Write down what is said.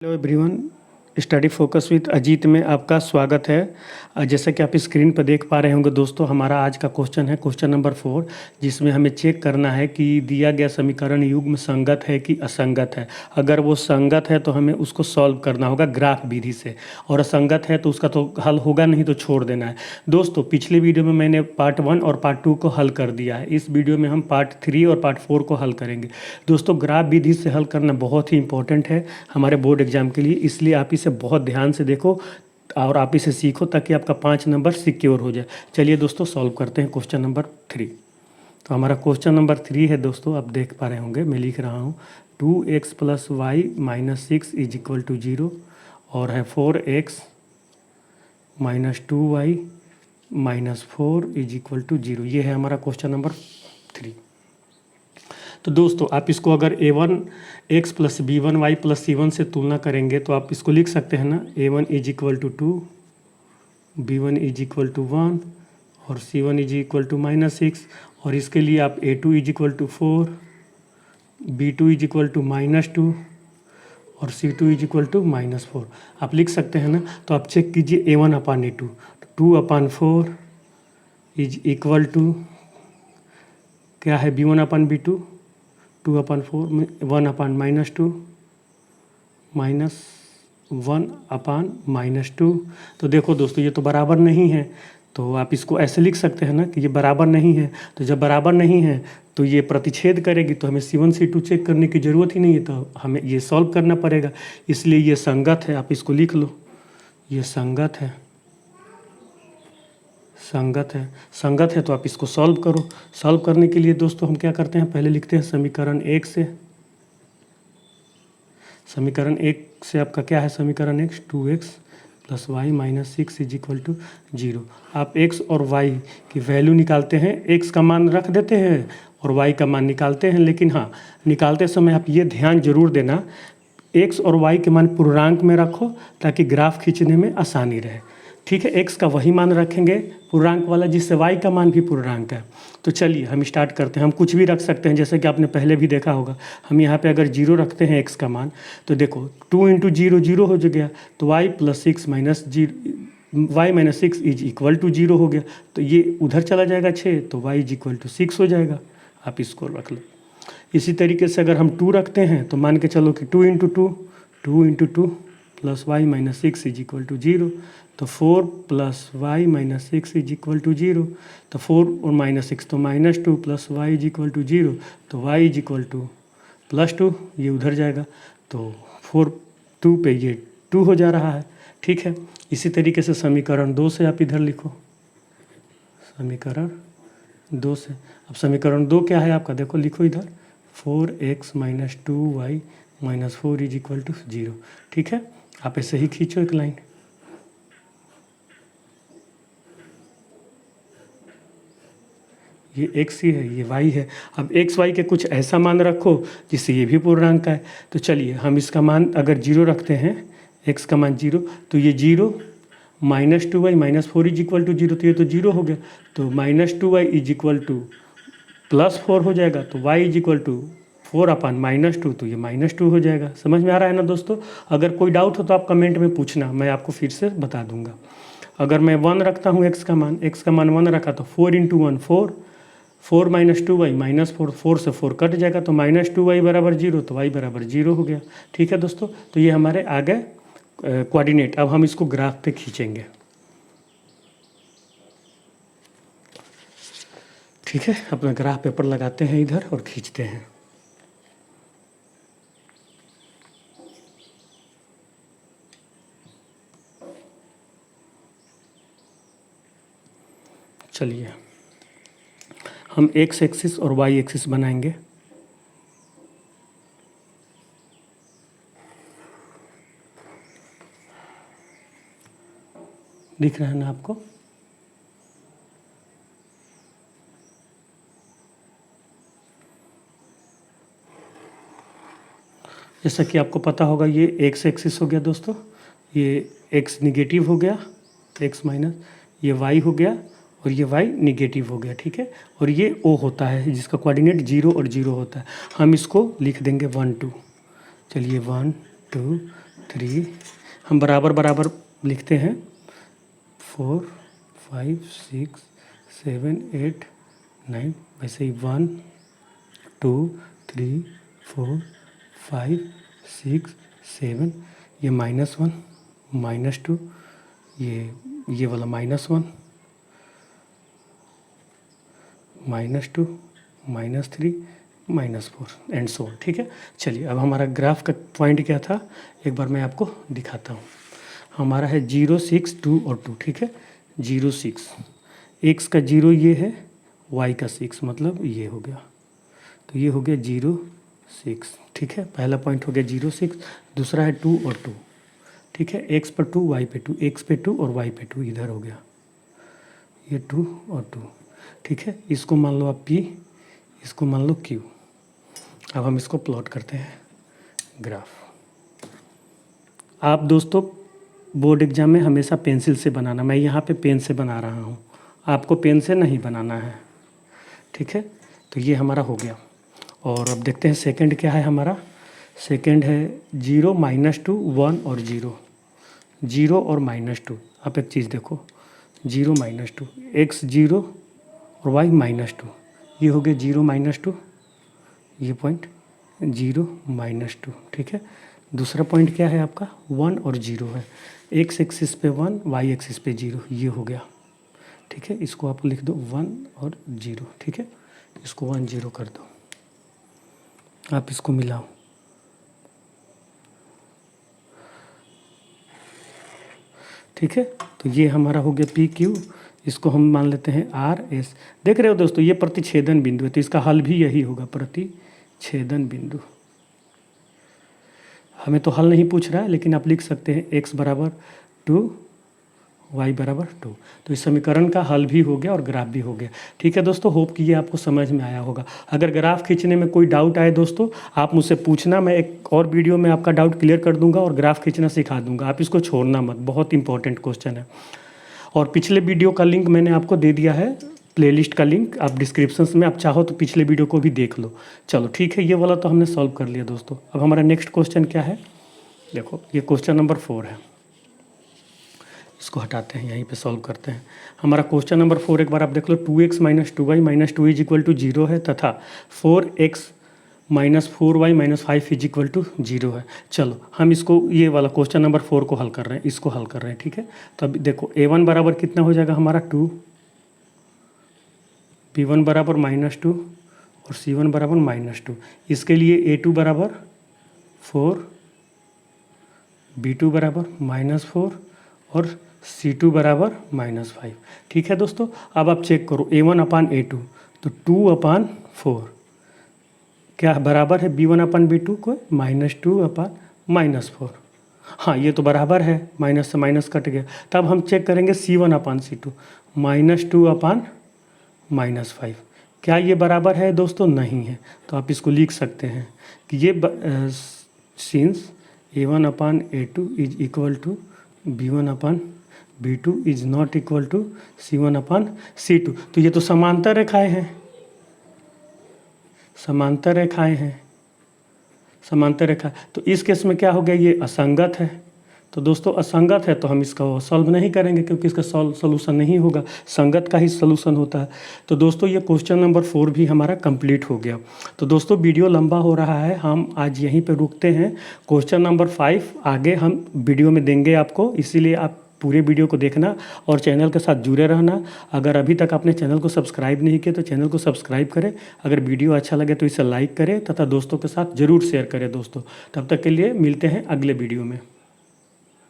Hello everyone, study focus with Ajit में आपका स्वागत है। जैसा कि आप स्क्रीन पर देख पा रहे होंगे दोस्तों, हमारा आज का क्वेश्चन है क्वेश्चन नंबर 4, जिसमें हमें चेक करना है कि दिया गया समीकरण युग्म संगत है कि असंगत है। अगर वो संगत है तो हमें उसको सॉल्व करना होगा ग्राफ विधि से, और असंगत है तो उसका तो हल होगा नहीं, तो छोड़ देना है। दोस्तों, पिछले वीडियो में मैंने पार्ट 1 और पार्ट 2 को हल कर दिया है। इस वीडियो में हम पार्ट 3 और पार्ट 4 को हल करेंगे। दोस्तों, ग्राफ विधि से हल करना बहुत ही इंपॉर्टेंट है हमारे बोर्ड एग्जाम के लिए, इसलिए आप इसे बहुत ध्यान से देखो और आप इसे सीखो ताकि आपका 5 नंबर सिक्योर हो जाए। चलिए दोस्तों, सॉल्व करते हैं क्वेश्चन नंबर 3। तो हमारा क्वेश्चन नंबर 3 है दोस्तों, आप देख पा रहे होंगे, मैं लिख रहा हूँ 2x + y - 6 = 0 और है 4x - 2y - 4 = 0। ये है हमारा क्वेश्चन नंबर 3। तो दोस्तों, आप इसको अगर a1x + b1y + c1 से तुलना करेंगे तो आप इसको लिख सकते हैं ना, a1 = 2, b1 = 1 और c1 = -6। और इसके लिए आप a2 = 4, b2 = -2 और c2 = -4 आप लिख सकते हैं ना। तो आप चेक कीजिए a1/a2, 2/4 = क्या है, b1/b2, 2/4 1/-2 -1/-2। तो देखो दोस्तों, ये तो बराबर नहीं है, तो आप इसको ऐसे लिख सकते हैं ना कि ये बराबर नहीं है। तो जब बराबर नहीं है तो ये प्रतिच्छेद करेगी, तो हमें C1 C2 चेक करने की ज़रूरत ही नहीं है, तो हमें ये सॉल्व करना पड़ेगा। इसलिए ये संगत है, आप इसको लिख लो, ये संगत है, संगत है। संगत है तो आप इसको सॉल्व करो। सॉल्व करने के लिए दोस्तों हम क्या करते हैं, पहले लिखते हैं समीकरण 1 से। समीकरण 1 से आपका क्या है, समीकरण 1 2x + y - 6 = 0। आप x और y की वैल्यू निकालते हैं, x का मान रख देते हैं और y का मान निकालते हैं। लेकिन हाँ, निकालते समय आप ये ध्यान जरूर देना, x और y के मान पूर्णांक में रखो ताकि ग्राफ खींचने में आसानी रहे। ठीक है, x का वही मान रखेंगे पूर्णांक वाला जिससे y का मान भी पूर्णांक है। तो चलिए हम स्टार्ट करते हैं। हम कुछ भी रख सकते हैं, जैसे कि आपने पहले भी देखा होगा। हम यहाँ पे अगर 0 रखते हैं x का मान, तो देखो 2 × 0 0 हो गया, तो y + 6 - 0 y - 6 = 0 हो गया। तो ये उधर चला जाएगा 6, तो y = 6 हो जाएगा। आप इसको रख लो। इसी तरीके से अगर हम 2 रखते हैं तो मान के चलो कि 2 × 2 2 × 2 + y - 6 = 0। तो 4 + y - 6 = 0। तो 4 और -6 तो -2 + y = 0। तो y = +2, ये उधर जाएगा, तो 4 2 पे ये 2 हो जा रहा है। ठीक है, इसी तरीके से समीकरण 2 से आप इधर लिखो, समीकरण 2 से। अब समीकरण 2 क्या है आपका, देखो लिखो इधर 4x - 2y - 4 = 0। ठीक है, आप ऐसे ही खींचो एक लाइन। ये x ही है, ये y है। अब x y के कुछ ऐसा मान रखो जिससे ये भी पूर्णांक का है। तो चलिए हम इसका मान अगर 0 रखते हैं, x का मान 0, तो ये 0 - 2y - 4 = 0, तो ये तो 0 हो गया। तो -2y = +4 हो जाएगा, तो y = 4/-2, तो ये -2 हो जाएगा। समझ में आ रहा है ना दोस्तों? अगर कोई डाउट हो तो आप कमेंट में पूछना, मैं आपको फिर से बता दूंगा। अगर मैं 1 रखता हूँ x का मान 1 रखा, तो 4 × 1 4, 4 - 2y -4, 4 से 4 कट जाएगा, तो -2y = 0, तो y = 0 हो गया। ठीक है दोस्तों, तो ये हमारे आ गए कोऑर्डिनेट। अब हम इसको ग्राफ पे खींचेंगे। ठीक है, अपना ग्राफ पेपर लगाते हैं इधर और खींचते हैं। चलिए हम x एक्सिस और y एक्सिस बनाएंगे। दिख रहा है ना आपको? जैसा कि आपको पता होगा, ये x एक्सिस हो गया दोस्तों, ये x निगेटिव हो गया, x माइनस, ये y हो गया और ये y निगेटिव हो गया। ठीक है, और ये O होता है जिसका कोऑर्डिनेट 0 और 0 होता है। हम इसको लिख देंगे 1 2। चलिए 1 2 3, हम बराबर बराबर लिखते हैं 4 5 6 7 8 9, वैसे ही 1 2 3 4 5 6 7, ये -1 -2, ये वाला -1 -2 -3 -4 एंड सो। ठीक है, चलिए अब हमारा ग्राफ का पॉइंट क्या था एक बार मैं आपको दिखाता हूँ। हमारा है 0 6 2 और 2। ठीक है, 0 6, x का 0 ये है, y का 6, मतलब ये हो गया, तो ये हो गया 0 6। ठीक है, पहला पॉइंट हो गया 0 6। दूसरा है 2 और 2। ठीक है, x पर 2 y पे 2, x पे 2 और y पे 2, इधर हो गया ये 2 और 2। ठीक है, इसको मान लो आप p, इसको मान लो q। अब हम इसको प्लॉट करते हैं ग्राफ। आप दोस्तों बोर्ड एग्जाम में हमेशा पेंसिल से बनाना, मैं यहाँ पे पेन से बना रहा हूँ, आपको पेन से नहीं बनाना है। ठीक है, तो ये हमारा हो गया। और अब देखते हैं सेकंड क्या है हमारा। सेकंड है 0 -2 1 और 0, 0 और -2। आप एक चीज़ देखो, 0 -2, x 0 और y -2, ये हो गया 0 -2, ये पॉइंट 0 -2। ठीक है, दूसरा पॉइंट क्या है आपका 1 और 0 है, x एक्सिस पे 1, y एक्सिस पे 0, ये हो गया। ठीक है, इसको आप लिख दो 1 और 0। ठीक है, इसको 1 0 कर दो, आप इसको मिलाओ। ठीक है, तो ये हमारा हो गया पी क्यू, इसको हम मान लेते हैं आर एस। देख रहे हो दोस्तों, ये प्रतिच्छेदन बिंदु है, तो इसका हल भी यही होगा, प्रतिच्छेदन बिंदु। हमें तो हल नहीं पूछ रहा है, लेकिन आप लिख सकते हैं x बराबर 2, y बराबर 2। तो इस समीकरण का हल भी हो गया और ग्राफ भी हो गया। ठीक है दोस्तों, होप कि ये आपको समझ में आया होगा। अगर ग्राफ खींचने में कोई डाउट आए दोस्तों, आप मुझसे पूछना, मैं एक और वीडियो में आपका डाउट क्लियर कर दूंगा और ग्राफ खींचना सिखा दूंगा। आप इसको छोड़ना मत, बहुत इंपॉर्टेंट क्वेश्चन है। और पिछले वीडियो का लिंक मैंने आपको दे दिया है, प्लेलिस्ट का लिंक आप डिस्क्रिप्शन में, आप चाहो तो पिछले वीडियो को भी देख लो। चलो ठीक है, ये वाला तो हमने सॉल्व कर लिया दोस्तों। अब हमारा नेक्स्ट क्वेश्चन क्या है, देखो ये क्वेश्चन नंबर 4 है, इसको हटाते हैं, यहीं पे सॉल्व करते हैं। हमारा क्वेश्चन नंबर 4 एक बार आप देख लो, 2x - 2y - 2 = 0 है तथा 4x - 4y - 5 = 0 है। चलो हम इसको, ये वाला क्वेश्चन नंबर 4 को हल कर रहे हैं, इसको हल कर रहे हैं। ठीक है, तो अब देखो a1 बराबर कितना हो जाएगा हमारा 2, b1 बराबर -2 और c1 बराबर -2। इसके लिए a2 बराबर 4, b2 बराबर -4 और c2 बराबर -5। ठीक है दोस्तों, अब आप चेक करो a1/a2, तो 2/4 क्या बराबर है b1/b2 को, -2/-4। हाँ, ये तो बराबर है, माइनस से माइनस कट गया। तब हम चेक करेंगे c1/c2, -2/-5। क्या ये बराबर है दोस्तों? नहीं है। तो आप इसको लिख सकते हैं कि ये since a1/a2 is equal to b1/b2 is not equal to c1/c2। तो ये तो समांतर रेखाएं हैं, समांतर रेखाएं हैं, समांतर रेखा। तो इस केस में क्या हो गया, ये असंगत है। तो दोस्तों असंगत है तो हम इसका सॉल्व नहीं करेंगे, क्योंकि इसका सॉल्यूशन नहीं होगा, संगत का ही सॉल्यूशन होता है। तो दोस्तों ये क्वेश्चन नंबर 4 भी हमारा कंप्लीट हो गया। तो दोस्तों वीडियो लंबा हो रहा है, हम आज यहीं पे रुकते हैं। क्वेश्चन नंबर 5 आगे हम वीडियो में देंगे आपको, इसीलिए आप पूरे वीडियो को देखना और चैनल के साथ जुड़े रहना। अगर अभी तक आपने चैनल को सब्सक्राइब नहीं किया तो चैनल को सब्सक्राइब करें। अगर वीडियो अच्छा लगे तो इसे लाइक करें तथा दोस्तों के साथ ज़रूर शेयर करें दोस्तों। तब तक के लिए मिलते हैं अगले वीडियो में।